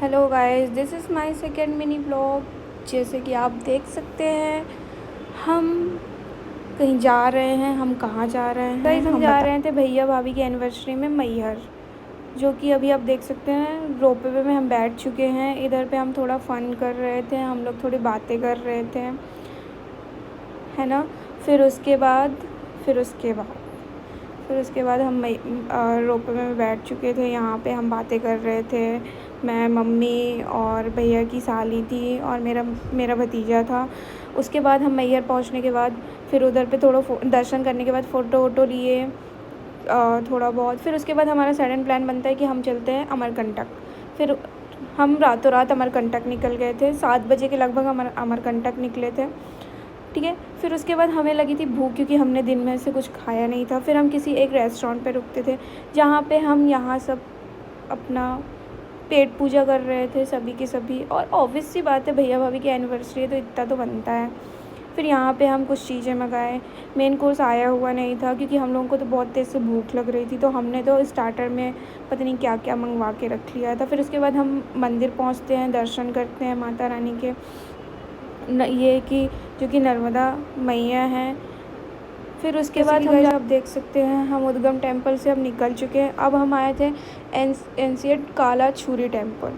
Hello guys, this is my second mini blog. जैसे कि आप देख सकते हैं, हम कहीं जा रहे हैं। हम कहाँ जा रहे हैं गाइस? हम जा रहे थे भैया भाभी की एनिवर्सरी में मैहर, जो कि अभी आप देख सकते हैं रोपवे में हम बैठ चुके हैं। इधर पे हम थोड़ा फ़न कर रहे थे, हम लोग थोड़ी बातें कर रहे थे, है ना। फिर उसके बाद हम रोपवे में बैठ चुके थे। यहाँ पे हम बातें कर रहे थे। मैं, मम्मी और भैया की साली थी और मेरा भतीजा था। उसके बाद हम मैहर पहुँचने के बाद फिर उधर पे थोड़ा दर्शन करने के बाद फ़ोटो वोटो लिए थोड़ा बहुत। फिर उसके बाद हमारा सडन प्लान बनता है कि हम चलते हैं अमरकंटक। फिर हम रातों रात अमरकंटक निकल गए थे। 7 बजे के लगभग अमरकंटक निकले थे, ठीक है। फिर उसके बाद हमें लगी थी भूख, क्योंकि हमने दिन में से कुछ खाया नहीं था। फिर हम किसी एक रेस्टोरेंट पे रुकते थे, जहाँ पे हम यहाँ सब अपना पेट पूजा कर रहे थे सभी के सभी। और ऑब्वियस सी बात है, भैया भाभी की एनिवर्सरी है तो इतना तो बनता है। फिर यहाँ पे हम कुछ चीज़ें मंगाए। मेन कोर्स आया हुआ नहीं था, क्योंकि हम लोगों को तो बहुत तेज़ से भूख लग रही थी, तो हमने तो स्टार्टर में पता नहीं क्या क्या मंगवा के रख लिया था। फिर उसके बाद हम मंदिर पहुँचते हैं, दर्शन करते हैं माता रानी के, ये कि जो कि नर्मदा मैया हैं। फिर उसके बाद हम आप देख सकते हैं, हम उद्गम टेम्पल से अब निकल चुके हैं। अब हम आए थे एंशियंट काला छुरी टेम्पल,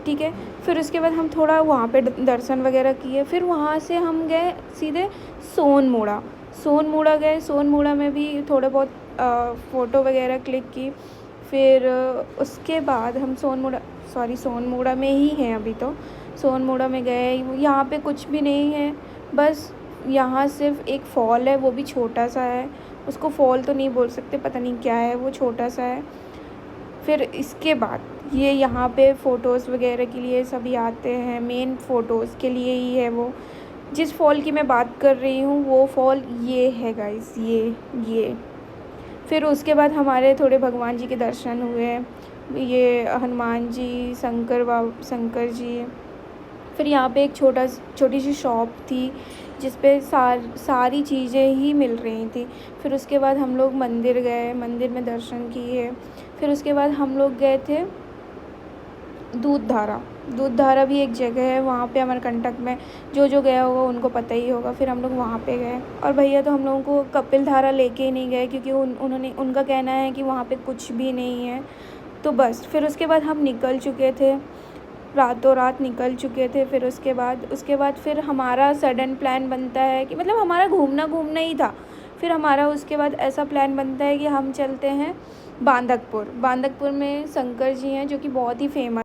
ठीक है। फिर उसके बाद हम थोड़ा वहाँ पे दर्शन वगैरह किए। फिर वहाँ से हम गए सीधे सोनमुड़ा गए। सोनमुड़ा में भी थोड़े बहुत फ़ोटो वगैरह क्लिक की। फिर उसके बाद हम सोनमुड़ा में ही हैं अभी तो। सोनमुड़ा में गए, यहाँ पे कुछ भी नहीं है, बस यहाँ सिर्फ एक फॉल है, वो भी छोटा सा है। उसको फॉल तो नहीं बोल सकते, पता नहीं क्या है, वो छोटा सा है। फिर इसके बाद ये यहाँ पे फ़ोटोज़ वगैरह के लिए सभी आते हैं, मेन फ़ोटोज़ के लिए ही है वो। जिस फॉल की मैं बात कर रही हूँ वो फॉल ये है गाइस, ये। फिर उसके बाद हमारे थोड़े भगवान जी के दर्शन हुए, ये हनुमान जी, शंकर जी। फिर यहाँ पे एक छोटी सी शॉप थी, जिस पे सारी चीज़ें ही मिल रही थी। फिर उसके बाद हम लोग मंदिर गए, मंदिर में दर्शन किए। फिर उसके बाद हम लोग गए थे दूध धारा भी एक जगह है वहाँ पे अमरकंटक में, जो गया होगा उनको पता ही होगा। फिर हम लोग वहाँ पे गए, और भैया तो हम लोगों को कपिल धारा लेके ही नहीं गए, क्योंकि उनका कहना है कि वहाँ पे कुछ भी नहीं है। तो बस फिर उसके बाद हम निकल चुके थे, रातों रात निकल चुके थे। फिर उसके बाद फिर हमारा सडन प्लान बनता है कि मतलब हमारा घूमना ही था। फिर हमारा उसके बाद ऐसा प्लान बनता है कि हम चलते हैं बांदकपुर में शंकर जी हैं, जो कि बहुत ही फेमस